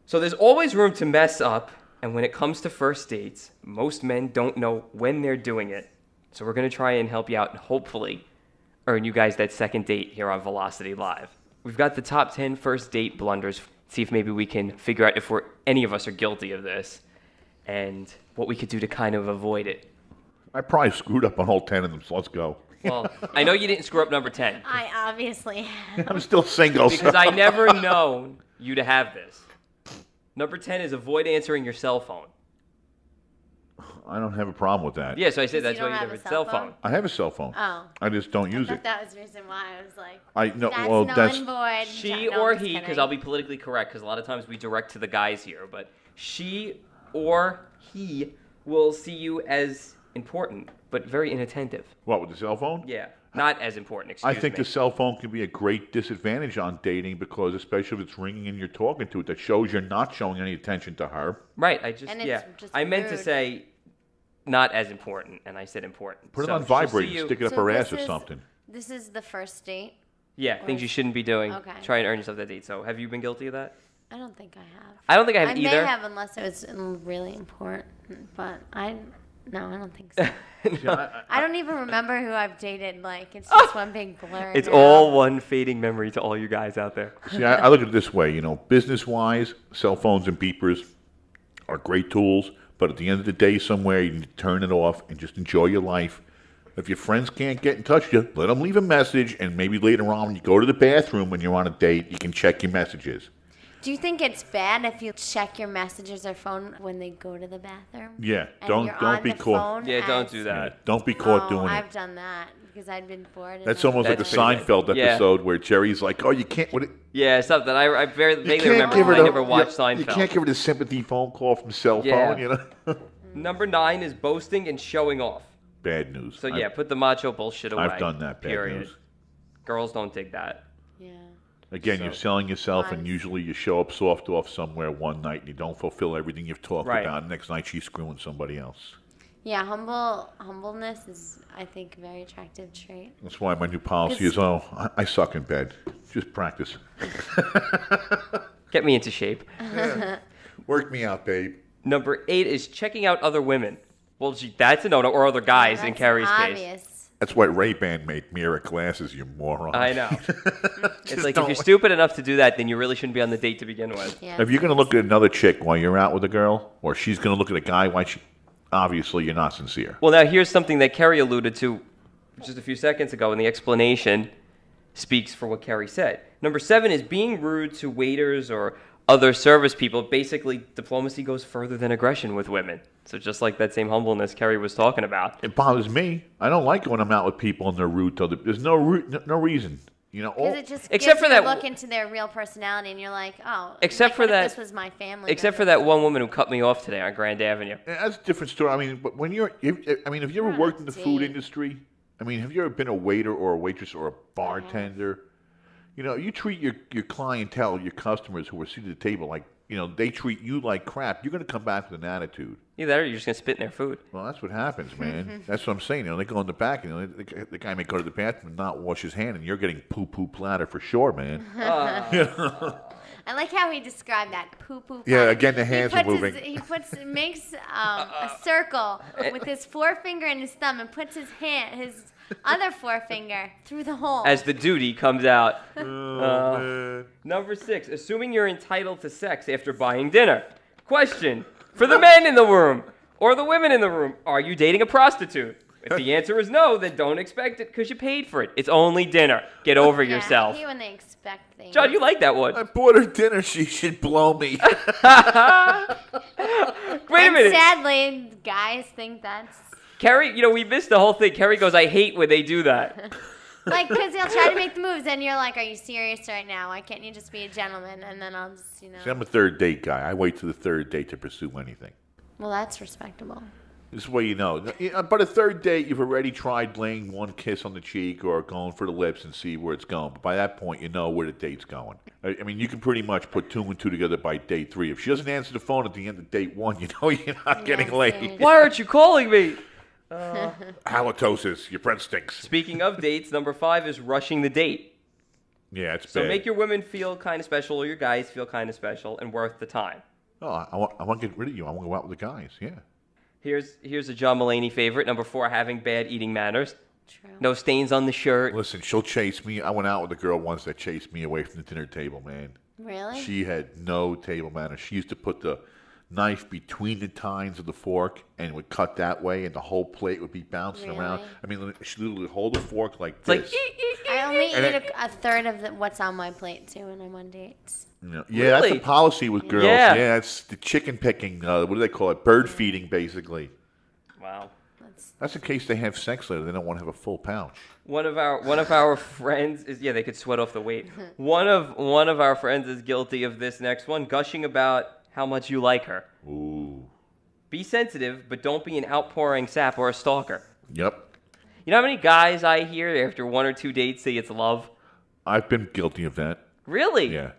So there's always room to mess up, and when it comes to first dates, most men don't know when they're doing it. So we're going to try and help you out and hopefully earn you guys that second date here on Velocity Live. We've got the top 10 first date blunders. See if maybe we can figure out if any of us are guilty of this and what we could do to kind of avoid it. I probably screwed up on all 10 of them, so let's go. Well, I know you didn't screw up number 10. I obviously have. I'm still single. Because I never known you to have this. Number 10 is avoid answering your cell phone. I don't have a problem with that. Yeah, so I said that's You why don't you have have a a cell cell phone. I have a cell phone. Oh. I just don't use I it. thought that was the reason why. I was like, That's null and void. She No, or I'm just he, because kidding. I'll be politically correct, because a lot of times we direct to the guys here, but she or he will see you as important, but very inattentive. What, with the cell phone? Yeah, not as important, I excuse think me. the cell phone can be a great disadvantage on dating because, especially if it's ringing and you're talking to it, that shows you're not showing any attention to her. Right, And it's just I meant to rude. say not as important, and I said important. Put it So on she'll vibrate see and you- stick it up So her ass this or is- something. This is the first date. Yeah, things you shouldn't be doing. Okay. Try and earn yourself that date. So have you been guilty of that? I don't think I have. I don't think I have I either. may have unless it was really important, but I don't think so. I don't even remember who I've dated. Like, it's just one big blur. It's now. all one fading memory to all you guys out there. See, I look at it this way, business-wise, cell phones and beepers are great tools, but at the end of the day, somewhere you need to turn it off and just enjoy your life. If your friends can't get in touch with you, let them leave a message, and maybe later on when you go to the bathroom when you're on a date, you can check your messages. Do you think it's bad if you check your messages or phone when they go to the bathroom? Yeah, And don't you're be on the caught. phone Yeah, don't as- do that. Don't be caught Oh, doing I've it. done that because I'd been bored. and That's I- almost like the That's pretty bad. Seinfeld Yeah. episode where Jerry's like, "Oh, you can't." Yeah, something. I very You vaguely can't remember. give her I the- never watched you Seinfeld. can't give her the sympathy phone call from cell Yeah. phone. Number 9 is boasting and showing off. Bad news. So yeah, put the macho bullshit away. I've done that. Bad Period. news. Girls don't dig that. Yeah. Again, you're selling yourself, and Once. usually you show up soft off somewhere one night, and you don't fulfill everything you've talked Right. about. Next night, she's screwing somebody else. Yeah, humbleness is, I think, a very attractive trait. That's why my new policy is, I suck in bed. Just practice. Get me into shape. Work me out, babe. Number 8 is checking out other women. Well, gee, that's a no-no, or other guys in That's Carrie's case. obvious. That's why Ray-Ban made mirror glasses, you moron. I know. It's Just like if don't- you're stupid enough to do that, then you really shouldn't be on the date to begin with. Yeah. If you're going to look at another chick while you're out with a girl, or she's going to look at a guy while obviously you're not sincere. Well, now here's something that Carrie alluded to just a few seconds ago, and the explanation speaks for what Carrie said. Number 7 is being rude to waiters or other service people. Basically, diplomacy goes further than aggression with women. So just like that same humbleness Carrie was talking about. It bothers me. I don't like when I'm out with people and they're rude to other. There's no reason. Because it just Except gives for you a that look into their real personality, and you're like, oh. Except like, for what if that- this was my family. Except for that one woman who cut me off today on Grand Avenue. That's a different story. I mean, but when if you ever on worked a in the food date. industry, have you ever been a waiter or a waitress or a bartender? You treat your clientele, your customers who are seated at the table like, they treat you like crap. You're going to come back with an attitude. Either that or you're just going to spit in their food. Well, that's what happens, man. That's what I'm saying. They go in the back, and the guy may go to the bathroom and not wash his hand, and you're getting poo-poo platter for sure, man. I like how he described that poo-poo. Yeah, part. again, the hands are moving. Makes a circle with his forefinger and his thumb, and puts his other forefinger through the hole. As the duty comes out. Man. Number 6, assuming you're entitled to sex after buying dinner. Question, for the men in the room or the women in the room, are you dating a prostitute? If the answer is no, then don't expect it because you paid for it. It's only dinner. Get over Yeah, yourself. I hate when they expect things. John, you like that one. I bought her dinner. She should blow me. Wait a And minute. sadly, guys think that's Carrie, we missed the whole thing. Carrie goes, I hate when they do that. like, because he'll try to make the moves, and you're like, are you serious right now? Why can't you just be a gentleman? And then I'll just, See, I'm a third date guy. I wait to the third date to pursue anything. Well, that's respectable. This is way you know. But a third date, you've already tried laying one kiss on the cheek or going for the lips and see where it's going. But by that point, you know where the date's going. I mean, you can pretty much put 2 and 2 together by date 3. If she doesn't answer the phone at the end of date 1, you know you're not getting laid. seriously. Why aren't you calling me? Halitosis, your bread stinks. Speaking of dates, number 5 is rushing the date. Yeah, it's So bad. make your women feel kind of special, or your guys feel kind of special and worth the time. Oh, I want to get rid of you. I want to go out with the guys. Yeah. Here's a John Mulaney favorite. Number 4, having bad eating manners. True. No stains on the shirt. Listen, she'll chase me. I went out with a girl once that chased me away from the dinner table, man. Really? She had no table manners. She used to put the knife between the tines of the fork and would cut that way, and the whole plate would be bouncing around. I mean, she literally would hold the fork like It's like, this. I only eat a third of what's on my plate too when I'm on dates. Yeah, that's Really? the policy with girls. Yeah. Yeah, it's the chicken picking. What do they call it? Bird feeding, basically. wow. That's in case they have sex later. They don't want to have a full pouch. One of our friends is they could sweat off the weight. One of our friends is guilty of this next one, gushing about how much you like her. Ooh. Be sensitive, but don't be an outpouring sap or a stalker. Yep. You know how many guys I hear after 1 or 2 dates say it's love? I've been guilty of that. Really? Yeah.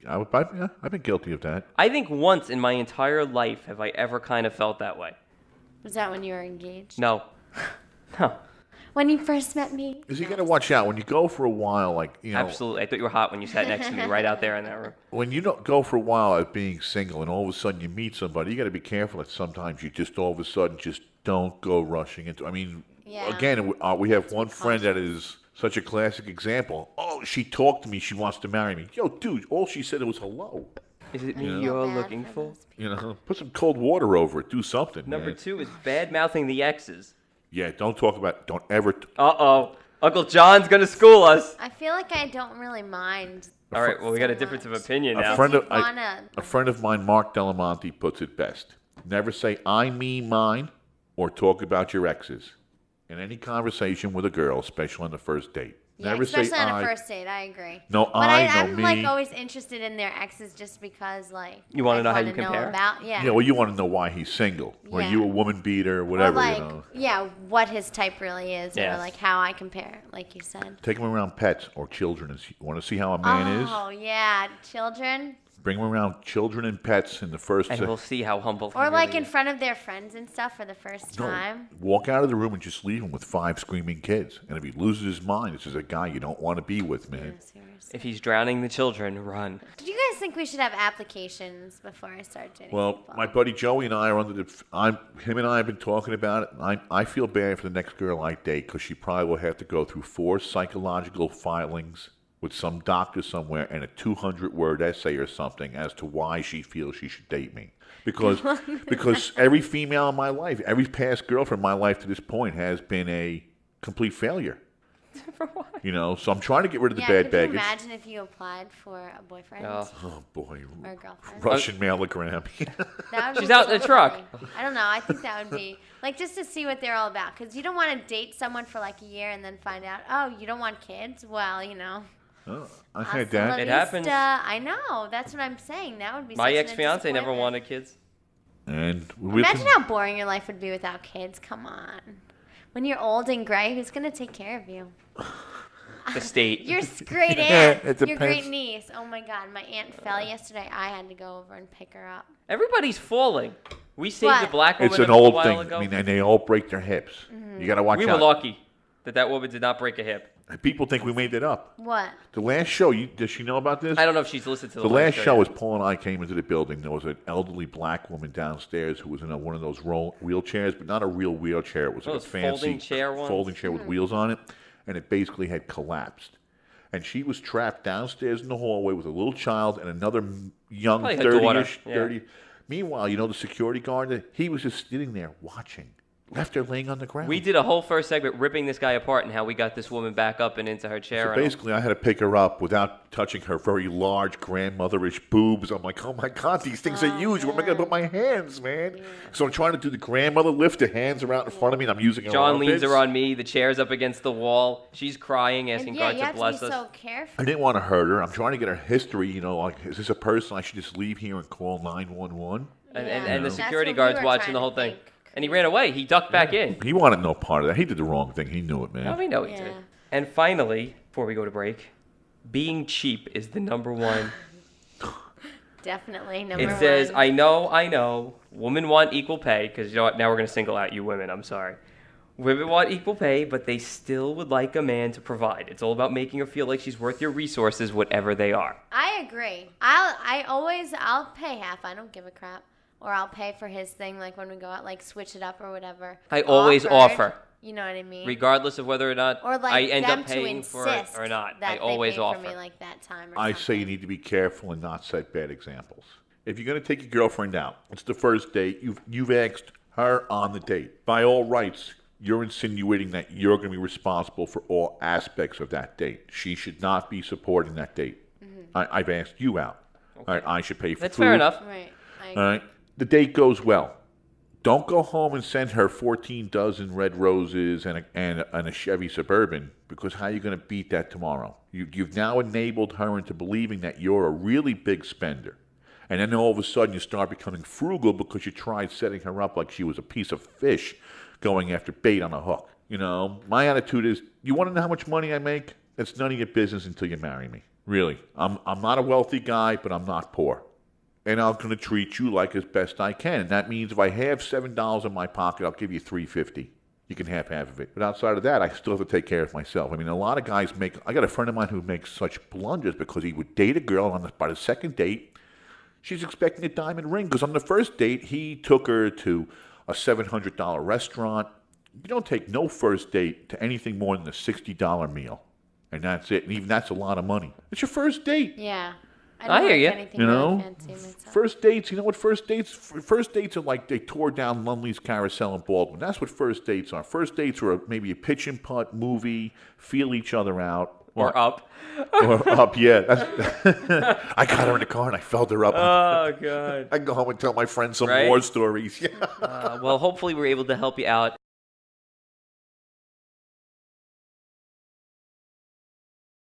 I've been guilty of that. I think once in my entire life have I ever kind of felt that way. Was that when you were engaged? No. No. When you first met me? Because you got to watch out when you go for a while. Like Absolutely. I thought you were hot when you sat next to me right out there in that room. when you don't go for a while at being single, and all of a sudden you meet somebody, you got to be careful that sometimes you just all of a sudden just don't go rushing into. I mean, Yeah. again, we have one friend that is such a classic example. Oh, she talked to me. She wants to marry me. Yo, dude, all she said was hello. Is it me feel you're bad looking for for? those people. Put some cold water over it. Do something. Number man. 2 is bad mouthing the exes. Yeah, don't talk about. Don't ever. Uh-oh. Uncle John's going to school us. I feel like I don't really mind. All right, well, we got a So difference of much. opinion A now. friend of You wanna- a friend of mine, Mark Delamonte, puts it best. Never say I, me, mine, or talk about your exes in any conversation with a girl, especially on the first date. Yeah, Never say especially on I. a first date, I agree. No, but I, no, I'm me. like always interested in their exes just because like You wanna I know how wanna you compare? about, Yeah, well, you want to know why he's single. Or Yeah. you a woman beater, or whatever, like you know. yeah, what his type really is, Yes. or like how I compare, like you said. Take him around pets or children. You want to see how a man is? Oh yeah, children, Bring him around children and pets in the first. And we'll see how humble he or like really in is. front of their friends and stuff for the first No, time. walk out of the room and just leave him with 5 screaming kids. And if he loses his mind, this is a guy you don't want to be with, man. Yeah, seriously. If he's drowning the children, run. Do you guys think we should have applications before I start dating? Well, people? my buddy Joey and I are under the. Him and I have been talking about it. And I feel bad for the next girl I date because she probably will have to go through 4 psychological filings with some doctor somewhere and a 200-word essay or something as to why she feels she should date me. Because every female in my life, every past girlfriend in my life to this point has been a complete failure. For what? So I'm trying to get rid of the yeah, bad could baggage. you imagine if you applied for a boyfriend Oh. Oh boy, or a girlfriend? Russian mailogram. That would She's be out in so the truck. funny. I don't know. I think that would be like just to see what they're all about. Because you don't want to date someone for like a year and then find out, oh, you don't want kids. Well, Oh, I had hasta la that. It happens. vista. I know. That's what I'm saying. That would be My such an ex-fiance never disappointment. wanted kids. And Imagine how boring your life would be without kids. Come on. When you're old and gray, who's going to take care of you? The state. Your great aunt. It Your great depends. niece. Oh my God. My aunt fell yesterday. I had to go over and pick her up. Everybody's falling. We saved What? the black woman It's an a old while thing. ago. I mean, and they all break their hips. You got to watch we were out. lucky that woman did not break a hip. People think we made that up. What? The last show, does she know about this? I don't know if she's listened to The last show yet. was Paul and I came into the building. There was an elderly black woman downstairs who was in one of those wheelchairs, but not a real wheelchair. It was like a Those fancy folding chair ones? folding chair with wheels on it, and it basically had collapsed. And she was trapped downstairs in the hallway with a little child and another young Probably her daughter, 30-ish, yeah. 30. Meanwhile, the security guard, he was just sitting there watching. Left her laying on the ground. We did a whole first segment ripping this guy apart and how we got this woman back up and into her chair. So and all. basically, I had to pick her up without touching her very large grandmotherish boobs. I'm like, oh my God, these things are huge. Where am I going to put my hands, man? So I'm trying to do the grandmother lift. Her hands are out in front of me, and I'm using her John armpits. leans her on me. The chair's up against the wall. She's crying, asking And God you to have bless to be us. so careful. I didn't want to hurt her. I'm trying to get her history. Like, is this a person I should just leave here and call 911? And, Yeah. and the That's security what we guard's were watching trying the to whole thing. think. And he ran away. He ducked back in. He wanted no part of that. He did the wrong thing. He knew it, man. No, we know he Yeah. did. And finally, before we go to break, being cheap is the number one. Definitely number It one. says, I know, women want equal pay, because you know what, now we're going to single out you women, I'm sorry. Women want equal pay, but they still would like a man to provide. It's all about making her feel like she's worth your resources, whatever they are. I agree. I'll pay half. I don't give a crap. Or I'll pay for his thing, like when we go out, like switch it up or whatever. I always offer. You know what I mean? Regardless of whether or not or like I end them up paying to for it or not. I always offer. For me like that time or I something. say you need to be careful and not set bad examples. If you're going to take your girlfriend out, it's the first date. You've asked her on the date. By all rights, you're insinuating that you're going to be responsible for all aspects of that date. She should not be supporting that date. I've asked you out. Okay. All right, I should pay for That's food. fair enough. Right. All right. The date goes well. Don't go home and send her 14 dozen red roses and a Chevy Suburban, because how are you going to beat that tomorrow? You've now enabled her into believing that you're a really big spender. And then all of a sudden you start becoming frugal because you tried setting her up like she was a piece of fish going after bait on a hook. You know, my attitude is, you want to know how much money I make? It's none of your business until you marry me. Really. I'm not a wealthy guy, but I'm not poor. And I'm going to treat you like as best I can. And that means if I have $7 in my pocket, I'll give you $3.50. You can have half of it. But outside of that, I still have to take care of myself. I mean, a lot of guys I got a friend of mine who makes such blunders because he would date a girl by the second date. She's expecting a diamond ring because on the first date, he took her to a $700 restaurant. You don't take no first date to anything more than a $60 meal. And that's it. And even that's a lot of money. It's your first date. Yeah. I hear you. You know, first dates, you know what first dates are like? They tore down Lumley's Carousel in Baldwin. That's what first dates are. First dates are maybe a pitch and putt movie, feel each other out. Or up. Or up, yeah. I got her in the car and I felt her up. Oh, God. I can go home and tell my friends some Right? war stories. Well, hopefully we're able to help you out.